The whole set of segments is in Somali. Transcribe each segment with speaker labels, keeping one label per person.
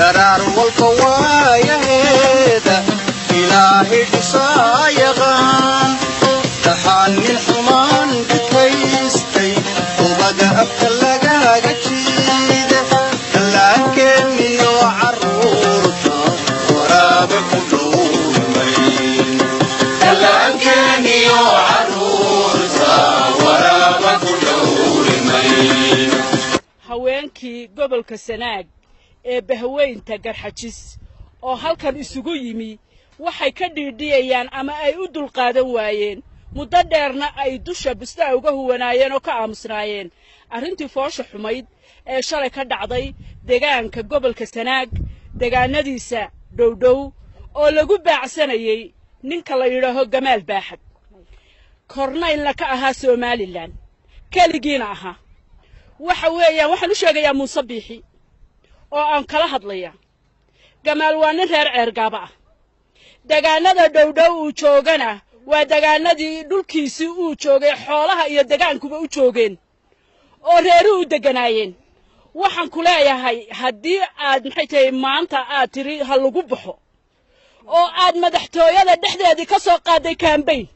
Speaker 1: دار والقوايا هيدا إلهي تصايغان تحان الحمان بتويستي وبدأ بتلقى جديدة لكني وعرورتا ورابك دور مين لكني وعرورتا ورابك دور مين
Speaker 2: haweenkii gobolka Sanaag ee bahweynta Garxajis oo halkan isugu yimi waxay ka dhiidhiyayaan ama ay u dulqaadan waayeen muddo dheerna ay dusha bistaa uga huwanaayeen oo ka aamusnaayeen arrintii foosha xumayd ee shalay ka dhacday deegaanka gobolka Sanaag deegaanadiisa dhowdhow oo lagu baacsanayay ninka la yiraahdo Gamaal Baaxad kornayl ka ahaa Somaliland kaligiina ahaa waxa weeyaan waxaan u sheegayaa Muuse Biixi oo aan kala hadlaya Gamaal waa nin reer Ceergaaba ah deegaanada dhowdhow uu joogana waa deegaanadii dhulkiisii uu joogay xoolaha iyo deegaankuba u joogeen oo reeruhu u deganaayeen waxaan ku leeyahay haddii aad maxay tahay maanta aad tiri ha lagu baxo oo aad madaxtooyada dhexdeedii ka soo qaaday campaign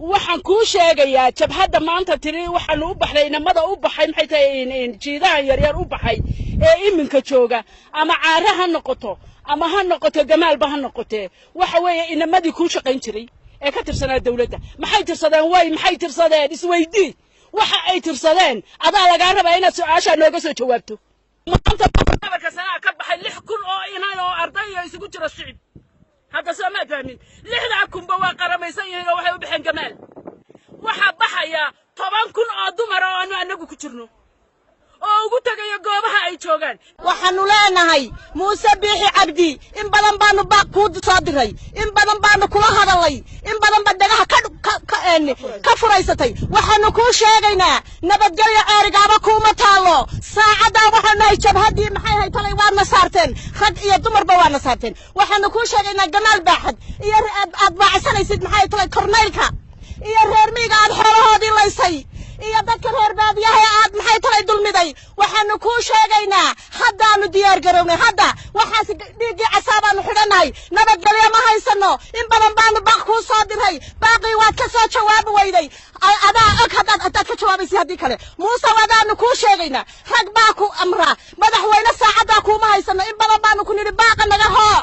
Speaker 2: waxaan ku sheegayaa jabhadda maanta tiri waxaan u baxday inamada u baxay maxay tahay jiidahan yar u baxay ee iminka jooga ama caaraha noqoto ama ha noqoto Gamaalba ha noqotee waxa weeye inamadii ku shaqayn jiray ee ka tirsanaa dawladda maxay tirsadeen isweydii waxa ay tirsadeen adaa laga rabaa inaad su'aasha nooga soo jawaabto maanta gobolka Sanaag ka baxay 6,000 oo inaan oo arday isugu jira shicib هذا سمعت فاهمين لحظة أكون بواقع رميسين وحي وبحن جمال وحب بحيا طبعا كن أدمر أنا نجو كترنو أو قلت يا جوابها أي شوغان
Speaker 3: وحنولانا هاي موسى بيحي عبدي إن بدن بانو باقود صادري إن بدن بانو كلها هذا إن بدن بدنها كفريستي وحنكون شيغينا نبد جاي عارقابا كوما تالو ساعدا وحنا جبهدي maxay hay talay waana saarteen rag iyo dumarba waana saarteen waxaanu ku sheegaynaa Gamaal Baaxad iyo aad baaxsanaysid maxay talay korneylka iyo reer miiga aad xoolahoodii laysay iyo dadka reer baadiyaha aad maxay talay dulmiday waxaanu ku sheegaynaa haddaanu diyaar garownay hadda waxaas dhigi casaabaanu xidhanahay nabadgelyo ma haysano in badan baanu baaq ku soo diray baaqi waad ka soo jawaab weyday adaa og hadaad ka jawaabaysi hadii kale Muuse wadaanu ku sheegaynaa rag baa ku amra madaxweyne saacada kuma haysano in badan baanu ku niri baaqa naga hoo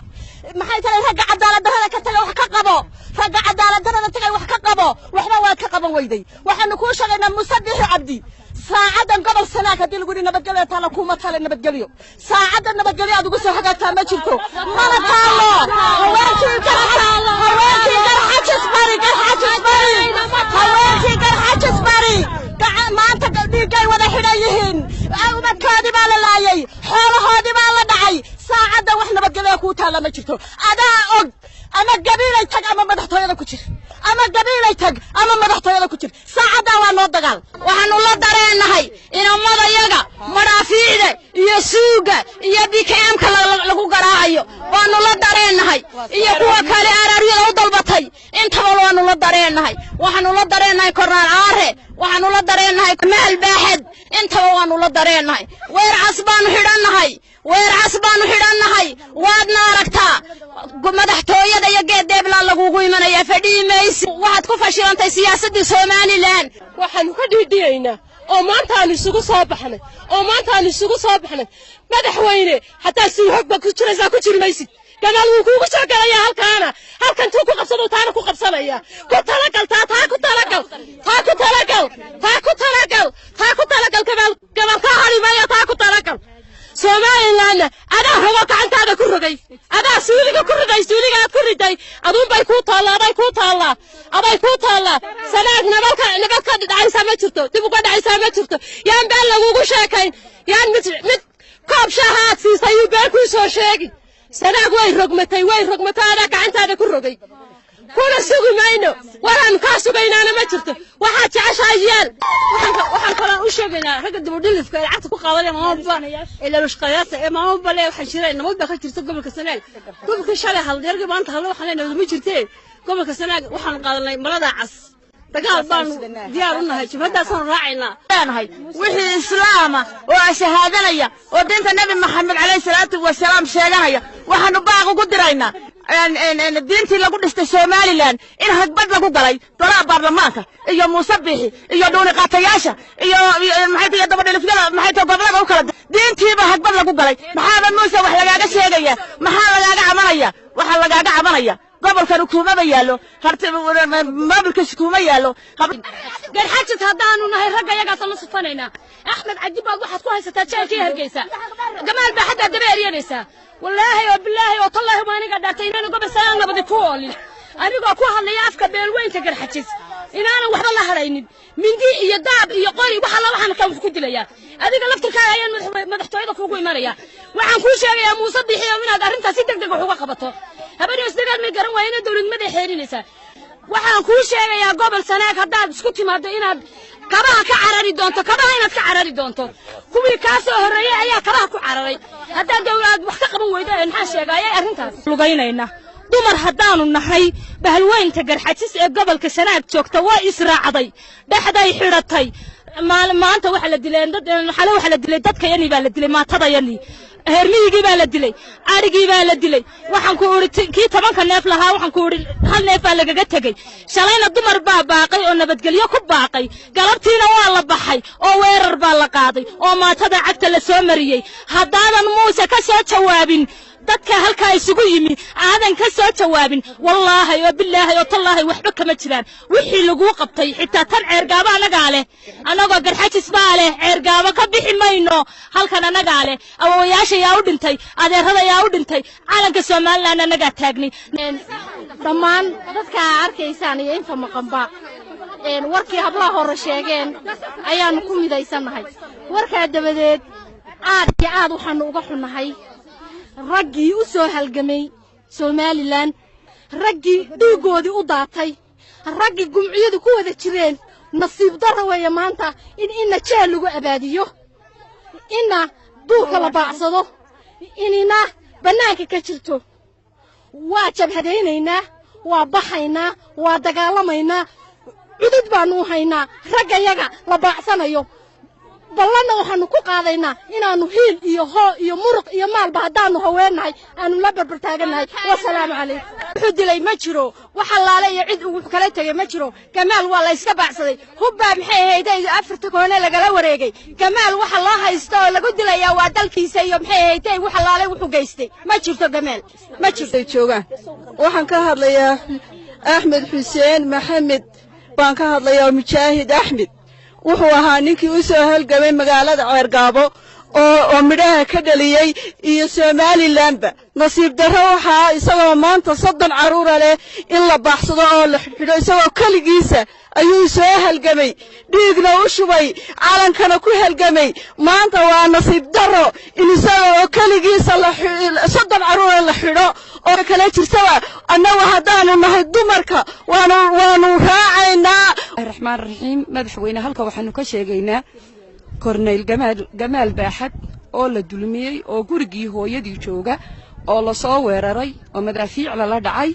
Speaker 3: maxay talay rag cadaalad darada ka tagay wax ka qabo rag cadaalad darada tagay wax ka qabo waxba waa ka qaban weyday waxaanu ku sheegaynaa Muuse Biixi Cabdi saacadan gobol Sanaag hadii lagu nabadgelyo taala kuma tale nabadgelyo saacadan nabadgelyo aad ugu soo hagaagtaa ma jirto mana taalo haweenkii Garxajis bari maanta dhiigay wada xidhayihiin ubadkoodii baa la laayay xoolahoodii baa la dhacay saacada wax nabadgelyo ku taala ma jirto adaa og ama gabiilay tag ama madaxtooyada ku jir ama gabiilay tag ama madaxtooyada ku jir saacada waa noo dagaal waxaanu la dareenahay inamada yaga maraafiicda iyo suuga iyo BKM-ka lagu garaacayo waanu la dareenahay iyo kuwa kale arariyada u dalbatay intaba waanu la dareenahay waxaanu la dareenahay kornaal aare waxaanu la dareenahay Gamaal Baaxad intaba waanu la dareenahay weer casbaanu xidhanahay waadna aragtaa madaxtooyada iyo geedeebla lagugu imanaya fadhiimaysi waxaad ku fashilantay siyaasadda Somaliland
Speaker 2: waxaanu ka dhiidhiyeynaa oo maanta aan isugu soo baxnay madaxweyne hataa si hogba ku jiraysaa ku jirmaysid Gamaal wuu kuugu soo galayaa halkan tuu ku qabsado taana ku qabsanaya ku talagal Gamaal ka harimaya taa ku talagal Somaliland adaa hogo gacantaada ku rogay adaa suuliga ku riday aduun bay ku taallaa Sanaag nabad ka dhacaysa ma jirto dib uga dhacaysa ma jirto yaan baan lagugu sheekayn yaan mid koob shahaad siisay baan ku soo sheegi Sanaag way rogmatay adaa gacantaada ku rogay kuna sugumayno waxaan ka sugaynaana ma jirto waxa jeceshaayeen waxaan kala u sheegaynaa ragga dibadhilifka ee lacagta ku qaadanaya maamulba ilaa shaqayaasha ee maamulba leeyahay waxaan jiray nabadba ka jirto gobolka Sanaag gobolka shalay hal dheerga maanta hal waxaan leeyahay ma jirtee gobolka Sanaag waxaan qaadanay marada cas
Speaker 3: dagaal baan diyaar u nahay jabhadaasaan raacayna nahay wixii islaama oo shahaadanaya oo diinta nabi maxamed calayhi salaatu wasalaam sheeganaya waxaanu baaq ugu diraynaa diintii lagu dhistay Somaliland in hagbad lagu galay dolaha baarlamaanka iyo Muuse Bixi iyo dooni qaatayaasha iyo maxay tahay daba dhalifyada maxay tahay gobolada u kala diintiiba hagbad lagu galay maxaa Muuse wax lagaaga sheegaya maxaa lagaaga cabanaya waxa lagaaga cabanaya gobolkan hukuumada yaalo maamulka hukuumada yaalo garxajis hadaanu nahay rag ayaga soo sufanayna Axmed Cajibaad waxaad ku haysataa jeelkii Hargeysa Gamaal baa xataa daba eryanaysa wallahi wa billahi wa tallahi ma aniga dhaatay inaan gobol sanad nabad ku oolin aniga ku hadlaya afka beelweynta garxajis inaana waxba la haraynin mindi iyo daab iyo qori waxa la waxaan ka ku dilaya adiga laftirkaaga ayaan madaxtooyada kuugu imanaya waxaan ku sheegayaa Muuse Bixi inaad arrintaas si degdeg ah uga qabato habeen isdagaal ma garan waayna dawladnimada xeerinaysa waxaan ku sheegayaa gobol sanaag hadaad isku timaado inaad kabaha ka carari doonto kabaha inaad ka carari doonto kuwii ka soo horeeyay ayaa kabaha ku cararay hadaa dawlad wax ka qaban weydo maxaa sheegayay arrintaas lugaynayna dumar hadaanu nahay bahalweynta garxajis ee gobolka sanaag joogta waa israacday dhaxday xiratay maanta waxa la dilay dadka yani baa la dilay maatada yani hermiyigi baa la dilay arigii baa la dilay waxaan ku uri kii 10 neef lahaa waxaan ku uri hal neef baa lagaga tagay shalayna dumar baa baaqay oo nabadgelyo ku baaqay galabtiina waa la baxay oo weerar baa la qaaday oo maatada cagta la soo mariyay hadaanan Muuse ka soo jawaabin dadka halka isugu yimi aadan ka soo jawaabin wallahi wa billahi wa tallahi waxba kama jiraan wixii lagu qabtay xitaa tan ceergaaba anaga leh anagoo garxajis baa leh ceergaaba ka bixi mayno halkan anaga leh awoyaasha yaa u dhintay adeerada yaa u dhintay calanka Soomaaliland anaga taagnay dhamaan dadka arkaysaan iyo infa maqanba warkii hablaha hore sheegeen ayaan ku midaysanahay warka dabadeed aad waxaan uga xunahay raggii u soo halgamay Somaliland raggii dhiigoodii u daatay raggii gumciyadu ku wada jireen nasiib darro weeye maanta in jeel lagu abaadiyo ina duurka la baacsado inina banaanka ka jirto waa jabhadaynaynaa waa baxaynaa waa dagaalamaynaa cudud baanu haynaa raggayaga la baacsanayo balana waxaanu ku qaadaynaa inaanu hiil iyo hoo iyo muruq iyo maalba hadaanu haweenahay aanu la barbartaaganahay wassalaamu calaykum wuxuu dilay ma jiro waxa laala iyo cid uu kala tagay ma jiro Gamaal waa la iska baacsaday hubba maxay hayday afarta koone lagala wareegay Gamaal waxa loo haysto oo lagu dilayaa waa dalkiisa iyo maxay hayday waxa laala wuxuu geystay ma jirto Gamaal ma jirto joogan waxaan ka hadlayaa Axmed Xuseen Maxamed baan ka hadlayaa Mujaahid Axmed wuxuu ahaa ninkii u soo halgamay magaalada Ceergaabo oo midhaha ka dhaliyay iyo Somaliland nasiib darro waxa isagoo maanta 30 caruur leh in la baxsado oo la xidho isagoo kaligiisa ayuu soo halgamay dhiigna u shubay calankana ku halgamay maanta waa nasiib darro in isagoo kaligiisa la 30 caruur la xidho oo kala jirtaba annagu hadaanu nahay dumarka waanu raacaynaa
Speaker 4: الرحمن الرحيم madaxweyne halka waxaanu ka sheegaynaa Cornel Gamaal Baaxad oo la dulmiyay oo gurigii hooyadii jooga oo la soo weeraray oo madaafiic la dhacay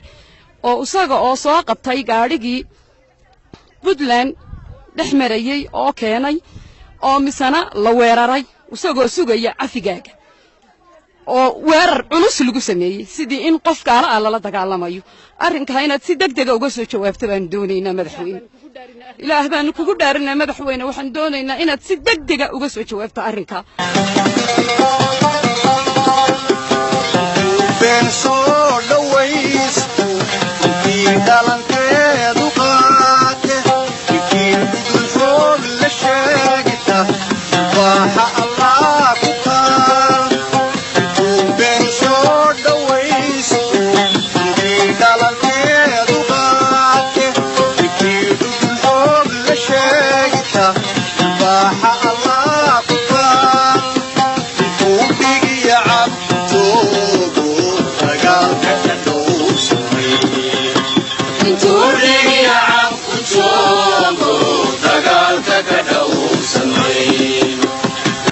Speaker 4: oo isaga oo soo qabtay gaarigii Puntland dhaxmarayay oo keenay oo misana la weeraray isagoo sugaya afigaaga oo weerar culus lagu sameeyay sidii in qof gaar ah la dagaalamayo arrinka inaad si degdeg ah uga soo jawaabto baan doonaynaa madaxweyne ilaah baan kugu dhaarinaa madaxweyne waxaan doonaynaa inaad si degdeg ah uga soo jawaabto arrinka